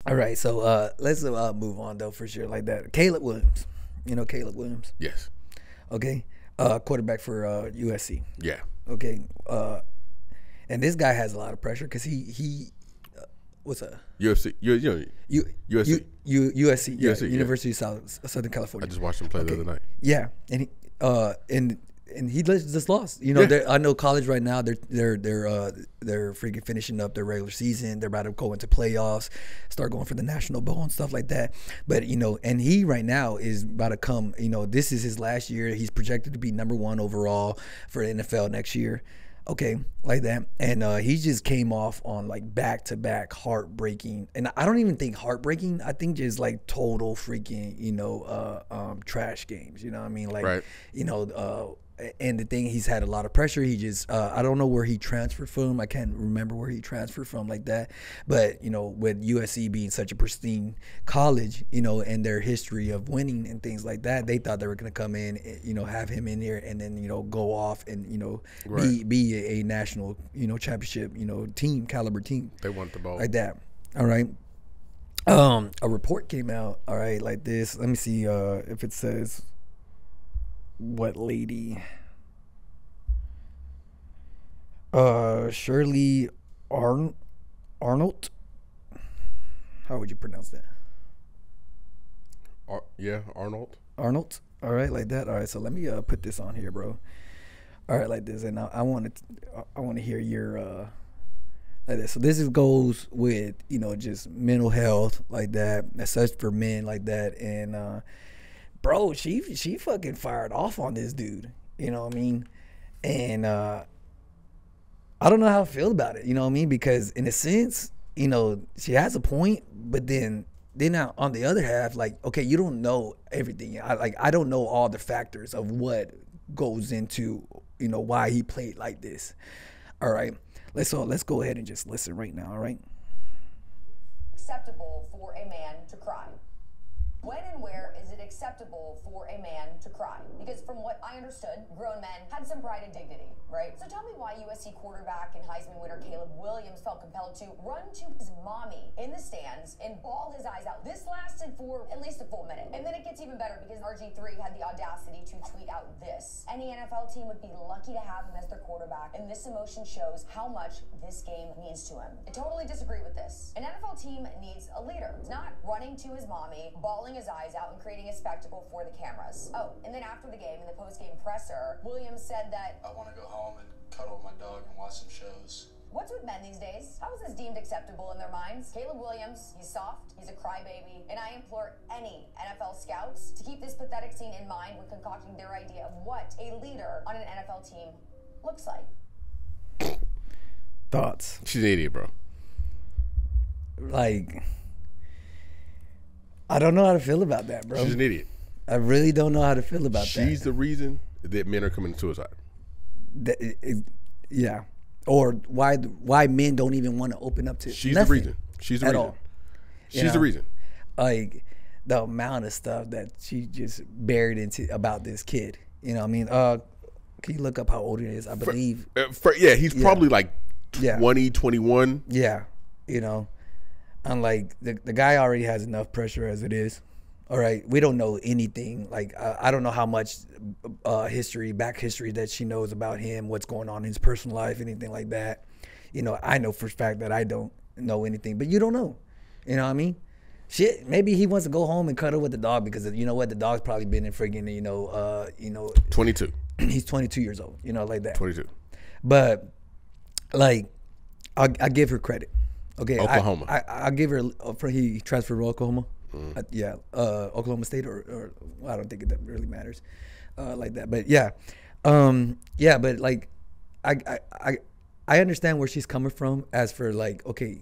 All right, so let's move on though for sure like that. Caleb Williams, you know Caleb Williams. Yes. Okay, quarterback for USC. Yeah. Okay, and this guy has a lot of pressure because he what's that? UFC. USC. USC, yeah, USC, University of Southern California. I just watched him play the other night. Yeah, and he just lost. You know, I know college right now. They're freaking finishing up their regular season. They're about to go into playoffs, start going for the National Bowl and stuff like that. But you know, and he right now is about to come. You know, this is his last year. He's projected to be #1 overall for the NFL next year. Okay, like that. And he just came off on like back-to-back heartbreaking, and I don't even think heartbreaking. I think just like total freaking, you know, trash games. You know what I mean? Like, right. You know, and the thing, he's had a lot of pressure. He just, I don't know where he transferred from. I can't remember where he transferred from like that. But, you know, with USC being such a pristine college, you know, and their history of winning and things like that, they thought they were going to come in, you know, have him in here and then, you know, go off and, you know, be a national, you know, championship, you know, caliber team. They want the ball. Like that. All right. A report came out, all right, like this. Let me see if it says what lady. Charly Arnolt. How would you pronounce that? Arnolt. Arnolt. All right, like that. All right, so let me put this on here, bro. All right, like this, and I want to hear your like this. So this goes with, you know, just mental health like that, such for men like that, and bro, she fucking fired off on this dude. You know what I mean? And I don't know how I feel about it. You know what I mean? Because in a sense, you know, she has a point, but then on the other half, like, okay, you don't know everything. I don't know all the factors of what goes into, you know, why he played like this. All right, let's go ahead and just listen right now. All right. Acceptable for a man to cry? When and where is it acceptable for a man to cry? Because from what I understood, grown men had some pride and dignity, right? So tell me why USC quarterback and Heisman winner Caleb Williams felt compelled to run to his mommy in the stands and bawl his eyes out. This lasted for at least a full minute. And then it gets even better because RG3 had the audacity to tweet out this. Any NFL team would be lucky to have him as their quarterback, and this emotion shows how much this game means to him. I totally disagree with this. An NFL team needs a leader. It's not running to his mommy, bawling his eyes out, and creating a spectacle for the cameras. Oh, and then after the game, in the post-game presser, Williams said that, I want to go home and cuddle with my dog and watch some shows. What's with men these days? How is this deemed acceptable in their minds? Caleb Williams, he's soft, he's a crybaby, and I implore any NFL scouts to keep this pathetic scene in mind when concocting their idea of what a leader on an NFL team looks like. Thoughts? She's an idiot, bro. Like, I don't know how to feel about that, bro. She's an idiot. I really don't know how to feel about that. She's the reason that men are committing suicide. Yeah. Or why men don't even want to open up to She's nothing the reason. She's the at reason. all. She's the reason. Like, the amount of stuff that she just buried into about this kid. You know what I mean? Can you look up how old he is? I believe. He's probably like 20, 21. Yeah. You know, I'm like, the guy already has enough pressure as it is. All right, we don't know anything. Like, I don't know how much back history that she knows about him, what's going on in his personal life, anything like that. You know, I know for a fact that I don't know anything, but you don't know. You know what I mean? Shit, maybe he wants to go home and cuddle with the dog because, you know what, the dog's probably been in friggin', 22. He's 22 years old, you know, like that. 22. But, like, I give her credit. Okay, Oklahoma. I give her, he transferred to Oklahoma. Oklahoma State or I don't think that really matters like that. But but like I understand where she's coming from as for like, okay,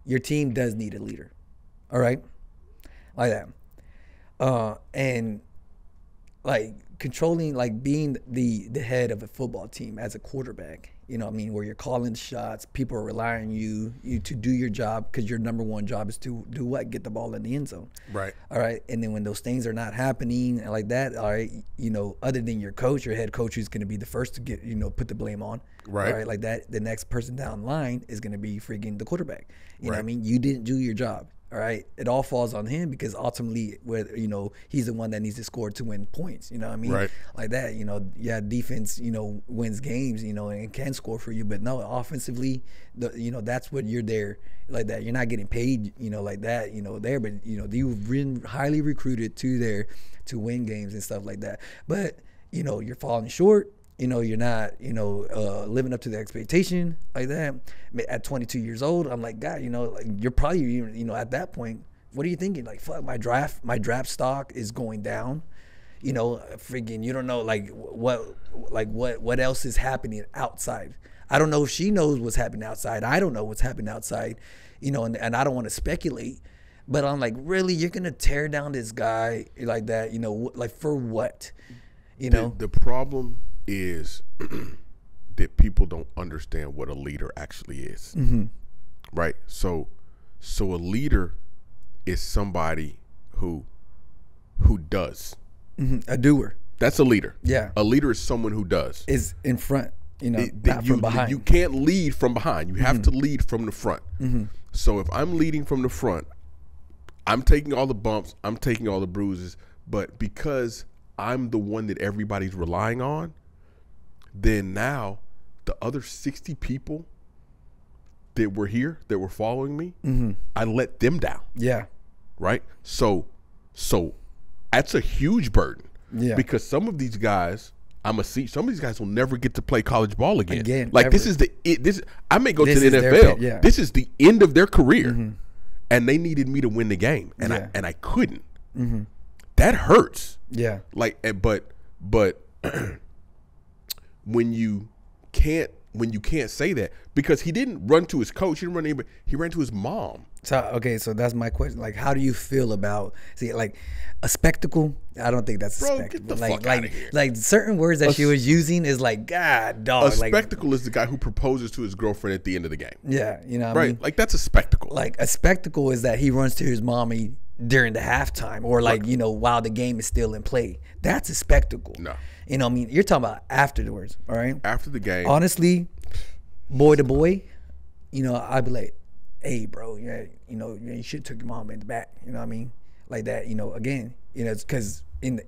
your team does need a leader. All right? Like that. And like controlling, like being the head of a football team as a quarterback, you know what I mean, where you're calling the shots, people are relying on you to do your job because your number one job is to do what? Get the ball in the end zone. Right. All right. And then when those things are not happening and like that, all right, you know, other than your coach, your head coach is going to be the first to get, you know, put the blame on. Right. All right. Like that. The next person down the line is going to be freaking the quarterback. You know what I Right. mean? You didn't do your job. All right, it all falls on him because ultimately, whether he's the one that needs to score to win points. You know what I mean? Right. Like that. Defense wins games. And can score for you, but no, offensively, that's what you're there like that. You're not getting paid, like that, there, but you've been highly recruited to win games and stuff like that. But you're falling short. You're not, living up to the expectation like that. At 22 years old, I'm like, God, like you're probably, at that point, what are you thinking? Like, fuck, my draft stock is going down. Freaking, you don't know, what else is happening outside. I don't know if she knows what's happening outside. I don't know what's happening outside, and I don't want to speculate. But I'm like, really, you're gonna tear down this guy like that? Like for what? The problem is that people don't understand what a leader actually is. Mm-hmm. Right? So a leader is somebody who does. Mm-hmm. A doer. That's a leader. Yeah. A leader is someone who does. Is in front, not from behind. You can't lead from behind. You have to lead from the front. Mm-hmm. So if I'm leading from the front, I'm taking all the bumps, I'm taking all the bruises, but because I'm the one that everybody's relying on, then now the other 60 people that were here, that were following me, I let them down. Yeah. Right? So that's a huge burden. Yeah. Because some of these guys, some of these guys will never get to play college ball again. Like ever. I may go to the NFL. This is the end of their career. And they needed me to win the game. And I couldn't. That hurts. Yeah. But when you can't say that, because he didn't run to his coach, he didn't run anybody, he ran to his mom. So that's my question. Like, how do you feel about a spectacle? I don't think that's a spectacle. Get the fuck out of here. Like certain words that she was using is like, God, dog. A spectacle is the guy who proposes to his girlfriend at the end of the game. Yeah, what I mean? Like that's a spectacle. Like a spectacle is that he runs to his mommy during the halftime, or while the game is still in play. That's a spectacle. No. You're talking about afterwards, all right? After the game. Honestly, boy to boy, I'd be like, hey, bro, you should have took your mom in the back. You know what I mean? Like that, again, it's because in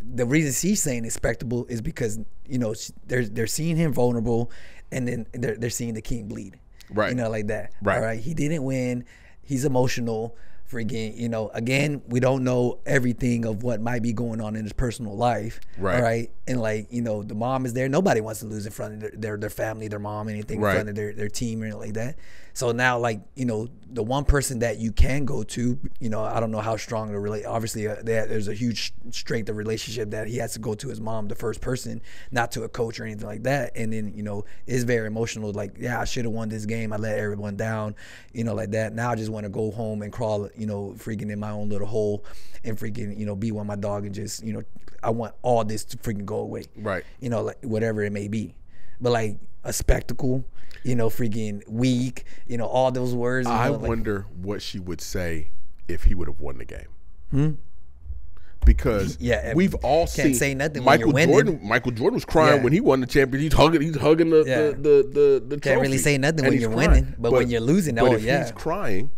the reason she's saying it's spectacle is because, they're seeing him vulnerable, and then they're seeing the king bleed. Right. Like that. Right. All right. He didn't win. He's emotional. Freaking, again, we don't know everything of what might be going on in his personal life. Right. All right. And the mom is there. Nobody wants to lose in front of their family, their mom, anything in front of their team or anything like that. So now, the one person that you can go to, I don't know how strong the relate. Obviously, there's a huge strength of relationship that he has to go to his mom, the first person, not to a coach or anything like that. And then, it's very emotional. Like, yeah, I should have won this game. I let everyone down, like that. Now I just want to go home and crawl, freaking in my own little hole and freaking, be with my dog and just, I want all this to freaking go away. Right. Like whatever it may be. But like a spectacle, freaking weak, all those words. I wonder what she would say if he would have won the game. Because we've all seen say nothing Michael Jordan. Michael Jordan was crying when he won the championship. He's hugging the can't trophy. Really say nothing when you're winning, but when you're losing, he's crying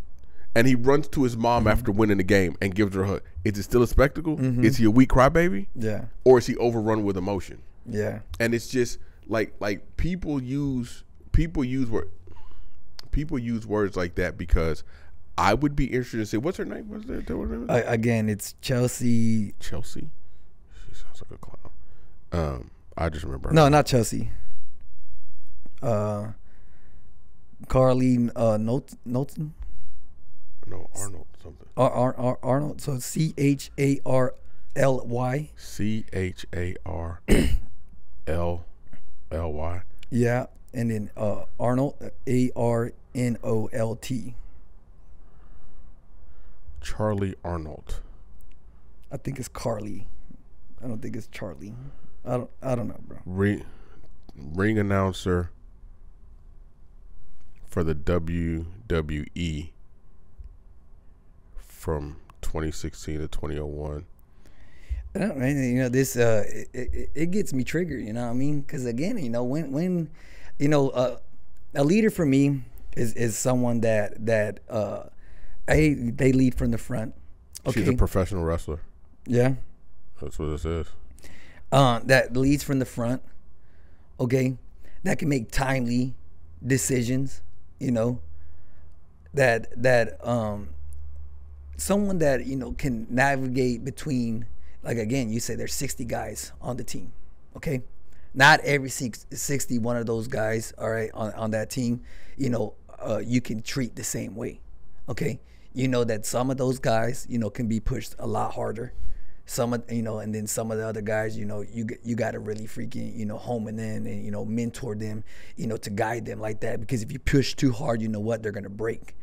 and he runs to his mom after winning the game and gives her a hug, is it still a spectacle? Is he a weak crybaby? Yeah. Or is he overrun with emotion? Yeah. And it's just like people use words like that, because I would be interested to say, what's her name? What's that? Again, it's Chelsea. Chelsea? She sounds like a clown. I just remember her No, name. not Chelsea. Carly Knowlton? No, Arnold something. Arnold. So CHARLY. CHARLLY. Yeah, and then Arnolt, ARNOLT. Charly Arnolt. I think it's Carly. I don't think it's Charlie. I don't know, bro. Ring announcer for the WWE from 2016 to 2001. This it gets me triggered. You know what I mean? Because again, when a leader for me is someone that They lead from the front. Okay. She's a professional wrestler. Yeah. That's what it says. That leads from the front. Okay. That can make timely decisions. You know. That someone that, you know, can navigate between, like, again, you say there's 60 guys on the team. Okay. Not every 60 one of those guys, all right, on that team, you know, you can treat the same way. Okay. You know that some of those guys, you know, can be pushed a lot harder. Some of, you know, and then some of the other guys, you know, you got to really freaking, you know, home in and, you know, mentor them, you know, to guide them like that. Because if you push too hard, you know what, they're going to break.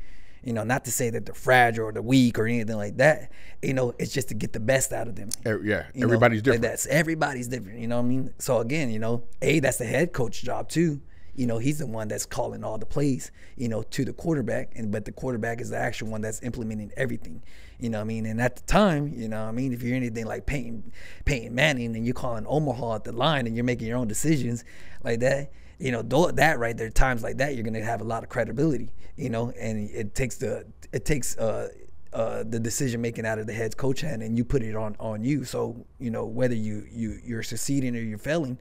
You know, not to say that they're fragile or they're weak or anything like that. You know, it's just to get the best out of them. Yeah, you everybody's know, different. Like everybody's different, you know what I mean? So again, you know, that's the head coach job too. You know, he's the one that's calling all the plays, you know, to the quarterback. But the quarterback is the actual one that's implementing everything. You know what I mean? And at the time, you know what I mean, if you're anything like Peyton Manning and you're calling Omaha at the line and you're making your own decisions like that, you know, that right there, times like that, you're going to have a lot of credibility, you know, and it takes the decision making out of the head coach hand and you put it on you. So, you know, whether you're succeeding or you're failing,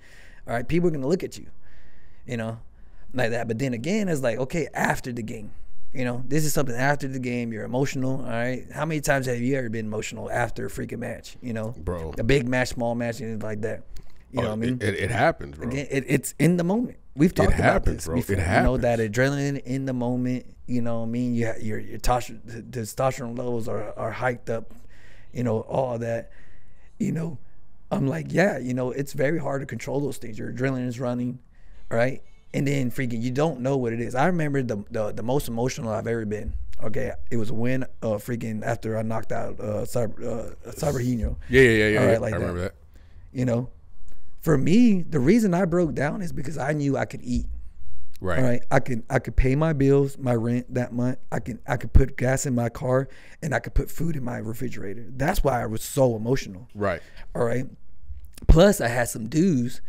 all right, people are going to look at you, you know, like that. But then again, it's like, okay, after the game, you know, this is something after the game, you're emotional, all right? How many times have you ever been emotional after a freaking match, you know? Bro. A big match, small match, anything like that. You know what I mean? It happens, bro. Again, it's in the moment. We've talked about this bro. before. It You know, happens. that adrenaline in the moment, you know what I mean? Your testosterone levels are hiked up, you know, all that. You know, I'm like, yeah, you know, it's very hard to control those things. Your adrenaline is running, right? And then freaking, you don't know what it is. I remember the most emotional I've ever been. Okay, it was a win, freaking after I knocked out Cyberhino. Yeah. All right, like I remember that. You know, for me, the reason I broke down is because I knew I could eat. Right. All right, I could pay my bills, my rent that month. I could put gas in my car, and I could put food in my refrigerator. That's why I was so emotional. Right. All right. Plus, I had some dues,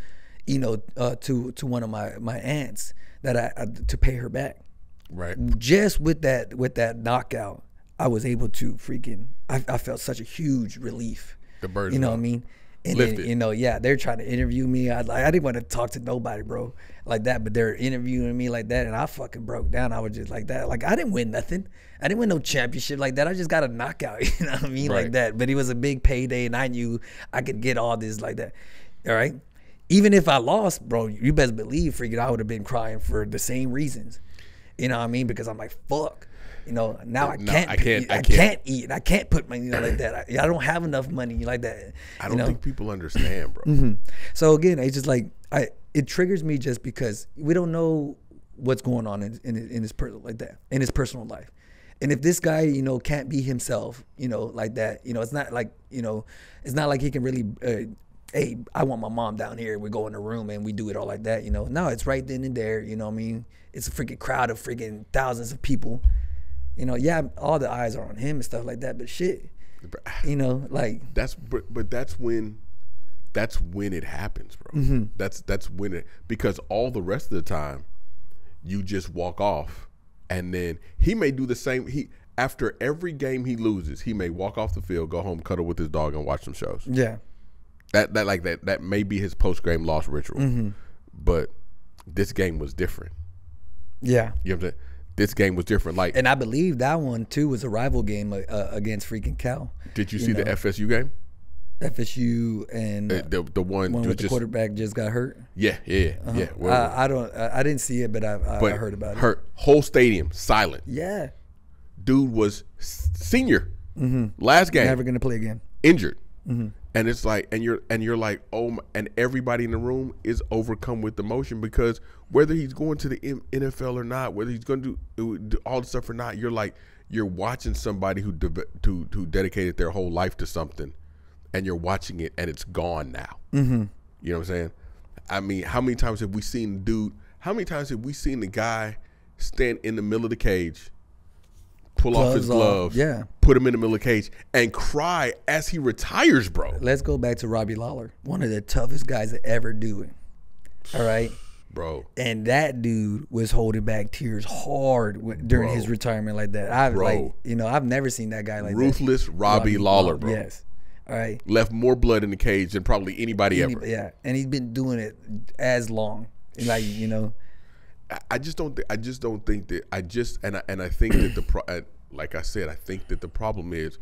you know, to one of my aunts that I to pay her back. Right. Just with that knockout, I was able to freaking. I felt such a huge relief. The birds. You know what I mean? And then, you know, yeah, they're trying to interview me. I didn't want to talk to nobody, bro, like that. But they're interviewing me like that, and I fucking broke down. I was just like that. Like, I didn't win nothing. I didn't win no championship like that. I just got a knockout. You know what I mean? Right. Like that. But it was a big payday, and I knew I could get all this like that. All right. Even if I lost, bro, you best believe, freaking, I would have been crying for the same reasons. You know what I mean? Because I'm like, fuck. You know, now I can't eat, and I can't put money, you know, like that. I don't have enough money like that. I don't think people understand, bro. Mm-hmm. So again, it's just like it triggers me just because we don't know what's going on in his personal like that, in his personal life. And if this guy, you know, can't be himself, you know, like that, you know, it's not like, you know, it's not like he can really. Hey, I want my mom down here. We go in the room and we do it all like that, you know. No, it's right then and there, you know what I mean? It's a freaking crowd of freaking thousands of people. You know, yeah, all the eyes are on him and stuff like that, but shit, you know, like but that's when it happens, bro. Mm-hmm. That's when it, because all the rest of the time you just walk off, and then he may do the same. After every game he loses, he may walk off the field, go home, cuddle with his dog, and watch some shows. Yeah, that may be his post game loss ritual. Mm-hmm. But this game was different. Yeah, you know what I'm saying? This game was different. Like, and I believe that one too was a rival game against freaking Cal. Did you see the FSU game? FSU and the one with the quarterback just got hurt. Yeah. I didn't see it, but I heard about it. Whole stadium silent. Yeah, dude was senior. Last game, never gonna play again. Injured. And it's like, and you're like, oh my, and everybody in the room is overcome with emotion, because whether he's going to the NFL or not, whether he's going to do all the stuff or not, you're watching somebody who dedicated their whole life to something, and you're watching it and it's gone now. You know what I'm saying? I mean, how many times have we seen the guy stand in the middle of the cage, pull off his gloves, put him in the middle of the cage, and cry as he retires, bro? Let's go back to Robbie Lawler, one of the toughest guys to ever do it. All right, bro. And that dude was holding back tears hard during his retirement like that. I've never seen that guy like Ruthless that. Robbie Lawler, bro. Yes. All right. Left more blood in the cage than probably anybody ever. Yeah, and he's been doing it as long. Like, you know. I just don't think that I think that like I said, I think that the problem is,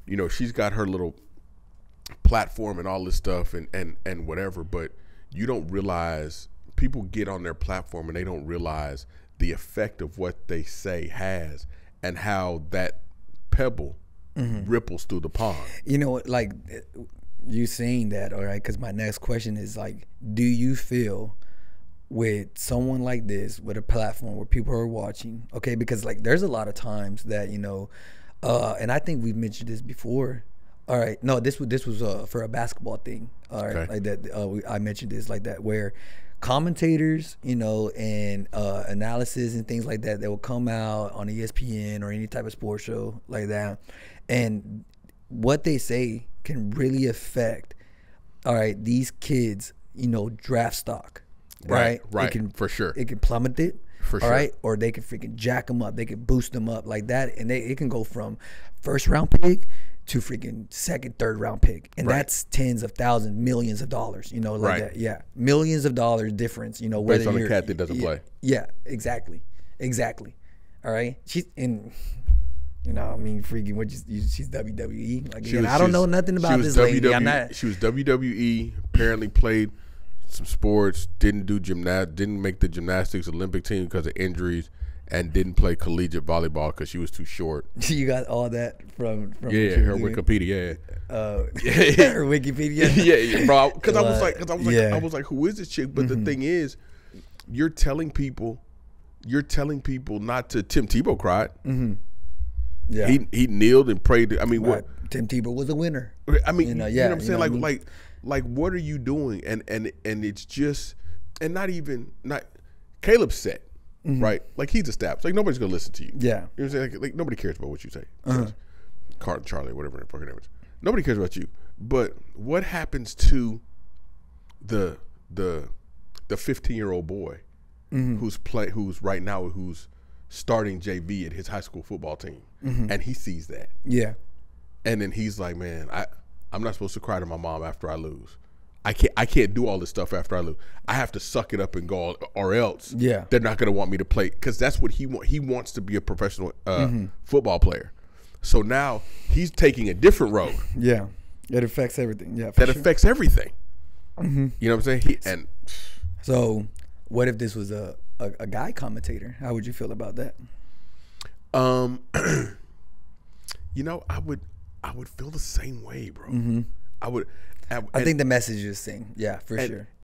you know, she's got her little platform and all this stuff and whatever, but you don't realize, people get on their platform and they don't realize the effect of what they say has, and how that pebble ripples through the pond. You know, like you saying that, all right, because my next question is like, do you feel with someone like this, with a platform where people are watching, okay, because like there's a lot of times that, you know, and I think we've mentioned this before, all right, no, this was for a basketball thing, all right, okay, like that, I mentioned this like that, where commentators, you know, and analysis and things like that will come out on ESPN or any type of sports show like that, and what they say can really affect, all right, these kids, you know, draft stock. Right. It can, for sure. It can plummet it. For sure. All right. Or they can freaking jack them up. They can boost them up like that. And it can go from first round pick to freaking second, third round pick. And that's tens of thousands, millions of dollars, you know, like that. Yeah. Millions of dollars difference, you know, whether based on a cat that doesn't play. Yeah, exactly. All right. She's in, you know, I mean, freaking, she's WWE. Like, again, I don't know nothing about this lady. She was WWE, apparently played some sports, didn't make the gymnastics Olympic team because of injuries, and didn't play collegiate volleyball because she was too short. You got all that from her Wikipedia, her Wikipedia. yeah, bro. Because I was like, who is this chick? But the thing is, you're telling people not to. Tim Tebow cried. Yeah, he kneeled and prayed. I mean, what? Tim Tebow was a winner. I mean, you know what I'm saying? Like, what are you doing? And it's just, and not Caleb's set, right? Like, he's established. Like, nobody's gonna listen to you. Yeah, you know what I'm saying? Like nobody cares about what you say. Charlie, whatever the fucking name is. Nobody cares about you. But what happens to the 15-year-old boy who's starting JV at his high school football team, and he sees that? Yeah, and then he's like, man, I'm not supposed to cry to my mom after I lose. I can't do all this stuff after I lose. I have to suck it up and go, or else they're not going to want me to play, because that's what he wants. He wants to be a professional football player. So now he's taking a different road. Yeah, it affects everything. Yeah, affects everything. You know what I'm saying? So what if this was a guy commentator? How would you feel about that? You know, I would feel the same way, bro. I think the message is the same. Yeah, for sure.